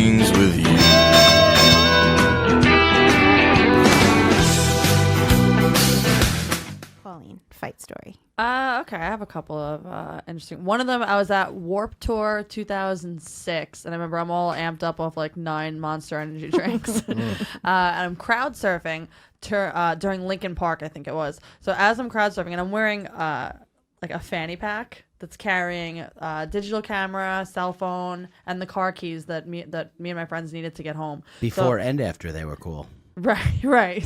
things with you. Pauline, fight story. Okay, I have a couple of interesting. One of them, I was at Warp Tour 2006, and I remember I'm all amped up off like 9 Monster Energy drinks, and I'm crowd surfing during Lincoln Park, I think it was. So as I'm crowd surfing, and I'm wearing like a fanny pack that's carrying digital camera, cell phone, and the car keys that me and my friends needed to get home. Before and after they were cool. Right.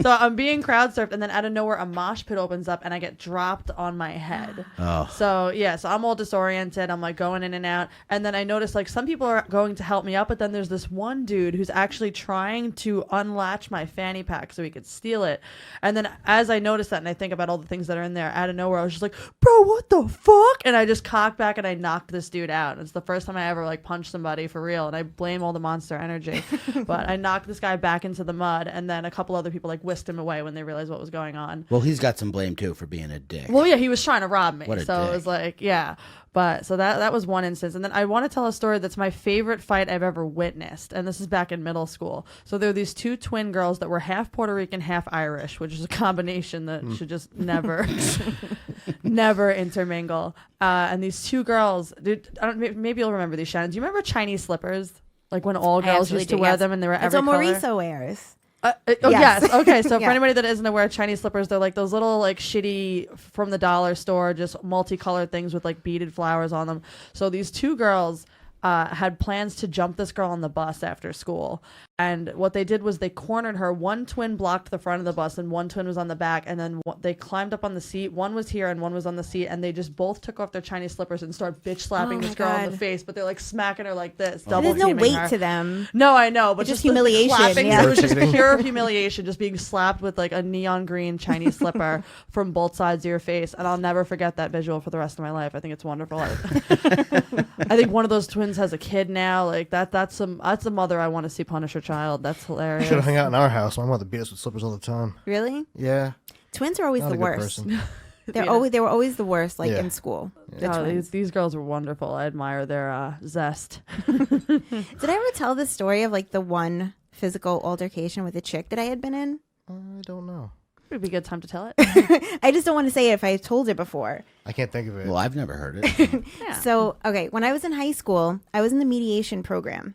So I'm being crowd surfed, and then out of nowhere, a mosh pit opens up, and I get dropped on my head. Oh. So I'm all disoriented. I'm like going in and out, and then I notice like some people are going to help me up, but then there's this one dude who's actually trying to unlatch my fanny pack so he could steal it. And then as I notice that, and I think about all the things that are in there, out of nowhere, I was just like, "Bro, what the fuck?" And I just cocked back and I knocked this dude out. It's the first time I ever like punched somebody for real, and I blame all the Monster Energy. But I knocked this guy back into the mud, and then a couple other people like whisked him away when they realized what was going on. Well, he's got some blame too for being a dick. Well, yeah, he was trying to rob me. What a so dick. It was like, yeah. But so that was one instance. And then I want to tell a story that's my favorite fight I've ever witnessed. And this is back in middle school. So there were these 2 twin girls that were half Puerto Rican, half Irish, which is a combination that should just never, never intermingle. And these 2 girls, dude, maybe you'll remember these, Shannon. Do you remember Chinese slippers? Like when all girls used to wear them and they were every color? That's what Mauricio wears. Yes. Okay. So Yeah. for anybody that isn't aware, Chinese slippers, they're like those little like shitty from the dollar store, just multicolored things with like beaded flowers on them. So these 2 girls had plans to jump this girl on the bus after school. And what they did was they cornered her. One twin blocked the front of the bus and one twin was on the back. And then they climbed up on the seat. One was here and one was on the seat. And they just both took off their Chinese slippers and started bitch slapping this girl in the face. But they're like smacking her like this. Double There's no weight her. to them. No, I know. But It's just the humiliation. clapping, Yeah. it was just pure humiliation. Just being slapped with like a neon green Chinese slipper from both sides of your face. And I'll never forget that visual for the rest of my life. I think it's wonderful. I think one of those twins has a kid now. Like that's a mother I want to see punish her child. That's hilarious. Should have hung out in our house. My mother beat us with slippers all the time. Really? Yeah. Twins are always Not the a good worst. person. They were always the worst, like in school. The twins. These girls were wonderful. I admire their zest. Did I ever tell the story of like the one physical altercation with a chick that I had been in? I don't know. It'd be a good time to tell it. I just don't want to say it if I told it before. I can't think of it. Well, I've never heard it. Yeah. So, okay, when I was in high school, I was in the mediation program.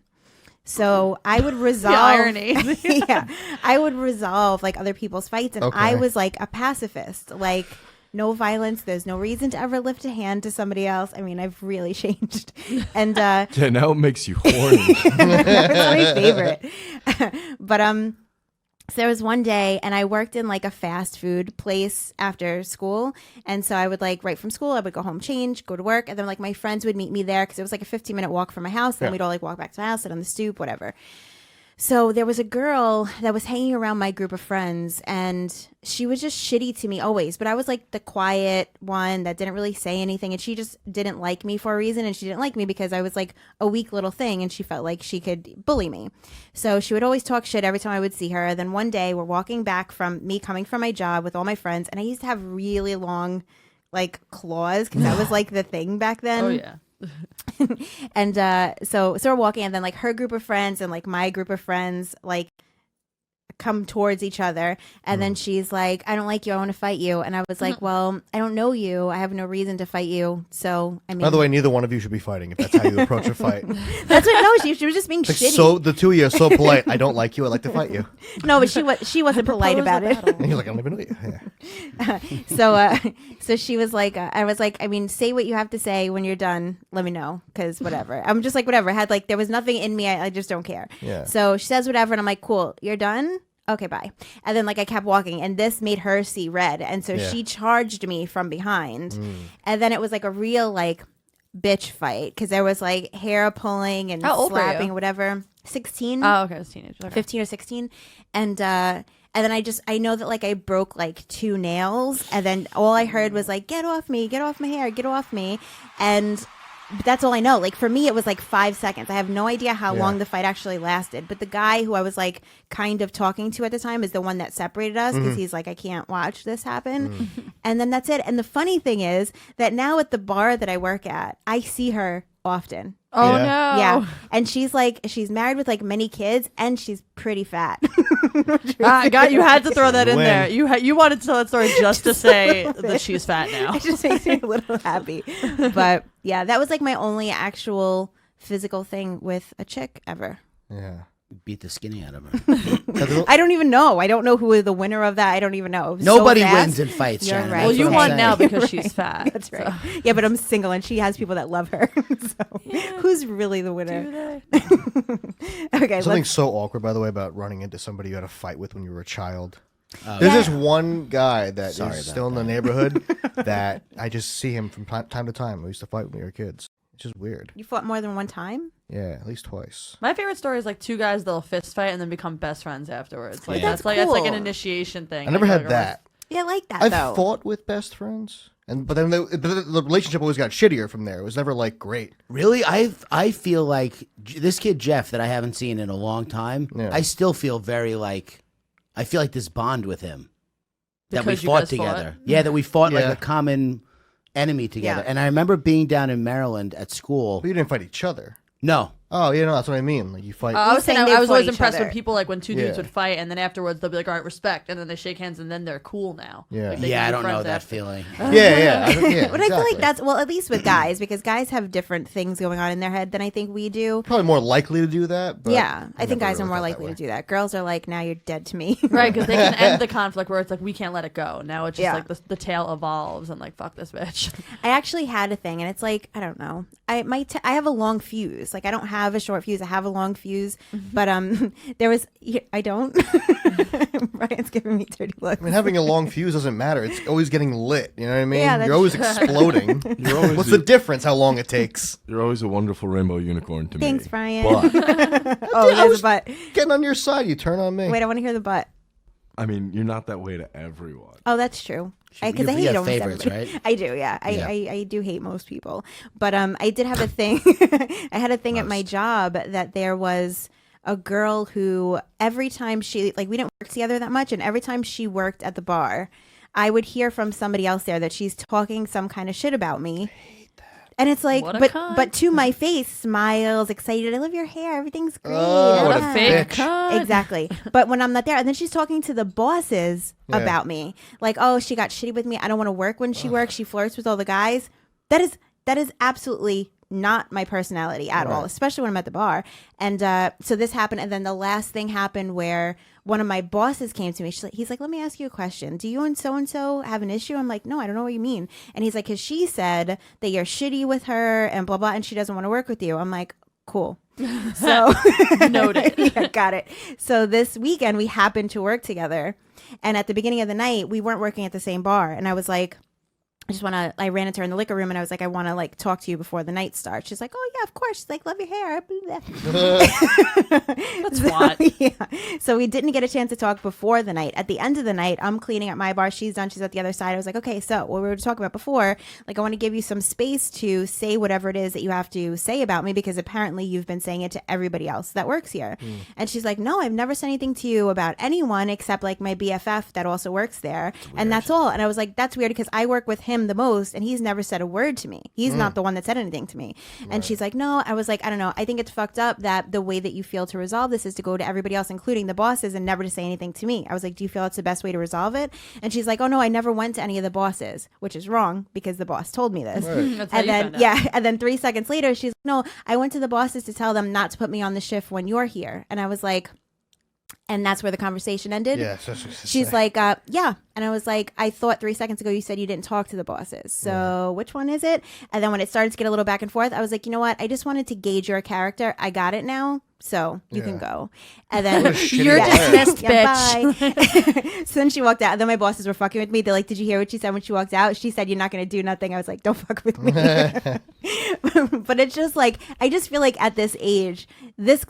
So I would resolve irony. yeah, I would resolve like other people's fights, and I was like a pacifist, like no violence. There's no reason to ever lift a hand to somebody else. I mean, I've really changed, and Janelle makes you horny. that's my favorite. But so there was one day, and I worked in like a fast food place after school. And so I would like right from school, I would go home, change, go to work. And then like my friends would meet me there because it was like a 15-minute walk from my house. Then we'd all like walk back to my house, sit on the stoop, whatever. So there was a girl that was hanging around my group of friends, and she was just shitty to me always. But I was like the quiet one that didn't really say anything, and she just didn't like me for a reason. And she didn't like me because I was like a weak little thing, and she felt like she could bully me. So she would always talk shit every time I would see her. Then one day we're walking back from me coming from my job with all my friends, and I used to have really long like claws because that was like the thing back then. Oh yeah. And so we're walking, and then like her group of friends and like my group of friends like come towards each other, and then she's like, "I don't like you, I want to fight you." And I was like, "Well, I don't know you, I have no reason to fight you, so I mean." By the way, neither one of you should be fighting if that's how you approach a fight. That's what. No, she was just being Like, shitty. so the 2 of you are so polite. I don't like you. I'd like to fight you. No, but she wasn't polite about it. And you're like, I don't even know you. Yeah. So she was like, I was like, I mean, say what you have to say when you're done. Let me know, because whatever. I'm just like, whatever. Had like, there was nothing in me. I just don't care. Yeah. So she says whatever, and I'm like, cool, you're done? Okay, bye. And then like I kept walking, and this made her see red. And so she charged me from behind. And then it was like a real like bitch fight, because there was like hair pulling and How old were slapping, you? whatever. 16. Oh, okay. It's teenagers. Okay. 15 or 16. And then I know that like I broke like 2 nails, and then all I heard was like, get off me, get off my hair, get off me. But that's all I know. Like for me, it was like 5 seconds. I have no idea how long the fight actually lasted. But the guy who I was like kind of talking to at the time is the one that separated us, because he's like, I can't watch this happen. And then that's it. And the funny thing is that now at the bar that I work at, I see her often. Oh Yeah. no. Yeah, and she's married with like many kids, and she's pretty fat. I got you. Had to throw that in Win. there. You wanted to tell that story just to say that she's fat now. It just makes me a little happy. But yeah, that was like my only actual physical thing with a chick ever. Yeah. Beat the skinny out of her. I don't even know. I don't know who is the winner of that. I don't even know. It was Nobody so fast. wins in fights, You're Shannon. right. That's Well, you what I'm won saying. now because Right. she's fat. That's right. so. Yeah, but I'm single, and she has people that love her. So who's really the winner? Do they? Okay, Something let's, so awkward, by the way, about running into somebody you had a fight with when you were a child. Oh, There's Yeah. this one guy that Sorry is about still in the neighborhood that I just see him from time to time. We used to fight when we were kids. It's just weird. you fought more than one time. Yeah, at least twice. My favorite story is like two guys that'll fist fight and then become best friends afterwards. Like Yeah. that's like an cool. initiation thing. I never Like, had that. Yeah, I like that I've though. fought with best friends, but then the relationship always got shittier from there. It was never like great. Really, I feel like this kid Jeff that I haven't seen in a long time. Yeah. I still feel very like I feel like this bond with him that we Because you fought guys together. fought? Yeah, that we fought like Yeah. a common enemy together. Yeah. And I remember being down in Maryland at school. But you didn't fight each other. No, Oh, yeah, no, that's what I mean. Like you fight. I was saying saying they I was fought always each impressed other. when people like when two dudes Yeah. would fight and then afterwards they'll be like, all right, respect, and then they shake hands and then they're cool now. Yeah. Like, they yeah, can I be don't know friends that after. feeling. yeah, yeah, yeah. But I feel exactly. like that's well, at least with guys, because guys have different things going on in their head than I think we do. probably more likely to do that. But Yeah, I think never guys are really more felt that likely way. to do that. Girls are like, now you're dead to me. Right, because they can end the conflict where it's like we can't let it go. Now it's just Yeah. like the tale evolves and like fuck this bitch. I actually had a thing, and it's like I don't know. I have a long fuse. Like I don't have a short fuse. I have a long fuse, but there was I don't. Brian's giving me dirty looks. I mean, having a long fuse doesn't matter. It's always getting lit. You know what I mean? Yeah, that's You're always true. exploding. You're always What's a- the difference? How long it takes? You're always a wonderful rainbow unicorn to Thanks, me. Brian. But, Oh, there's a butt. Getting on your side, you turn on me. Wait, I want to hear the butt. I mean, you're not that way to everyone. Oh, that's true. Because I You hate have almost favorites, everybody. right? I do, yeah. Yeah. I do hate most people, but I did have a thing. I had a thing at my job that there was a girl who every time she we didn't work together that much, and every time she worked at the bar, I would hear from somebody else there that she's talking some kind of shit about me. And it's like, What a but cunt. to my face, smiles, excited. I love your hair. Everything's great. Oh, What Ah. a fake bitch. cunt. Exactly. But when I'm not there, and then she's talking to the bosses Yeah. about me, like, oh, she got shitty with me. I don't want to work when she works. She flirts with all the guys. That is absolutely not my personality at all, especially when I'm at the bar. And so this happened, and then the last thing happened where one of my bosses came to me. He's like, let me ask you a question. Do you and so have an issue? I'm like, no, I don't know what you mean. And he's like, because she said that you're shitty with her and blah, blah, and she doesn't want to work with you. I'm like, cool. So Noted. yeah, got it. So this weekend we happened to work together, and at the beginning of the night we weren't working at the same bar, and I was like, I ran into her in the liquor room, and I was like, I want to like talk to you before the night starts. She's like, oh yeah, of course. She's like, love your hair. That's what. Yeah. So we didn't get a chance to talk before the night. At the end of the night, I'm cleaning at my bar. She's done. She's at the other side. I was like, okay, so what we were talking about before, like I want to give you some space to say whatever it is that you have to say about me, because apparently you've been saying it to everybody else that works here. And she's like, no, I've never said anything to you about anyone except like my BFF that also works there. And that's all. And I was like, that's weird because I work with him the most and he's never said a word to me. He's not the one that said anything to me. And she's like, no. I was like, I don't know. I think it's fucked up that the way that you feel to resolve this is to go to everybody else, including the bosses, and never to say anything to me. I was like, do you feel it's the best way to resolve it? And she's like, oh no, I never went to any of the bosses, which is wrong because the boss told me this. That's how And you then found out. yeah, and then 3 seconds later, she's like, no, I went to the bosses to tell them not to put me on the shift when you're here. And I was like, and that's where the conversation ended. Yeah, so she's She's like, yeah. And I was like, I thought 3 seconds ago you said you didn't talk to the bosses. So which one is it? And then when it started to get a little back and forth, I was like, you know what? I just wanted to gauge your character. I got it now. So you can go. And then What a shitty You're liar. dismissed, bitch. bitch. Bye. So then she walked out. And then my bosses were fucking with me. They're like, did you hear what she said when she walked out? She said, you're not going to do nothing. I was like, don't fuck with me. But it's just like, I just feel like at this age, this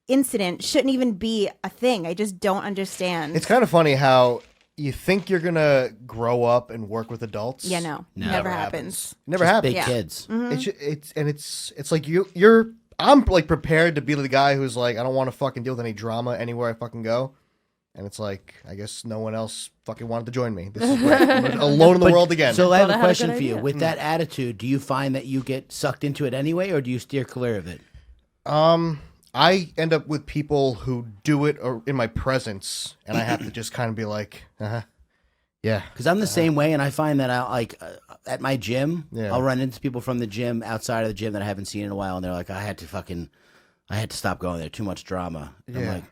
incident shouldn't even be a thing. I just don't understand. It's kind of funny how you think you're gonna grow up and work with adults. Yeah, no, No. never happens. Never Just happens. big Yeah. kids. It's like you're. I'm like prepared to be the guy who's like, I don't want to fucking deal with any drama anywhere I fucking go. And it's like, I guess no one else fucking wanted to join me. This is great. I'm alone in the world again. So I have Thought I a had a question good for you. idea. With that attitude, do you find that you get sucked into it anyway, or do you steer clear of it? I end up with people who do it or in my presence, and I have to just kind of be like, yeah. Because I'm the same way, and I find that at my gym, Yeah. I'll run into people from the gym outside of the gym that I haven't seen in a while, and they're like, I had to stop going there. Too much drama. And I'm Yeah. like,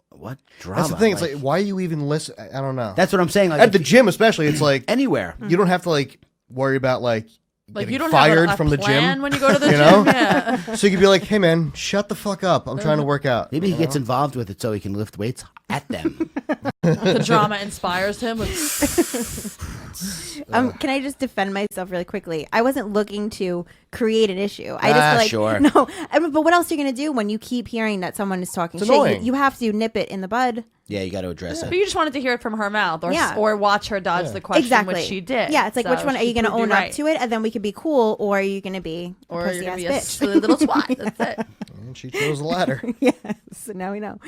what drama? That's the thing. It's like, why are you even listening? I don't know. That's what I'm saying. Like, At the gym, especially, it's like anywhere. you don't have to like worry about like getting you don't fired have a from the plan gym. when you go to the You gym. know? Yeah. So you could be like, hey man, shut the fuck up. I'm trying to work out. Maybe he gets involved with it so he can lift weights at them. The drama inspires him. Can I just defend myself really quickly? I wasn't looking to create an issue. I just feel like sure. no. But what else are you gonna do when you keep hearing that someone is talking It's shit? annoying. You have to nip it in the bud. Yeah, you got to address But it. you just wanted to hear it from her mouth, or Yeah. or watch her dodge the question, Exactly. which she did. Yeah, it's like So which one are she you gonna proved own right. up to it, and then we could be cool, or are you gonna be a Or pussy you're gonna ass be a bitch? silly little twat. That's it. And she chose the latter. Yes. So now we know.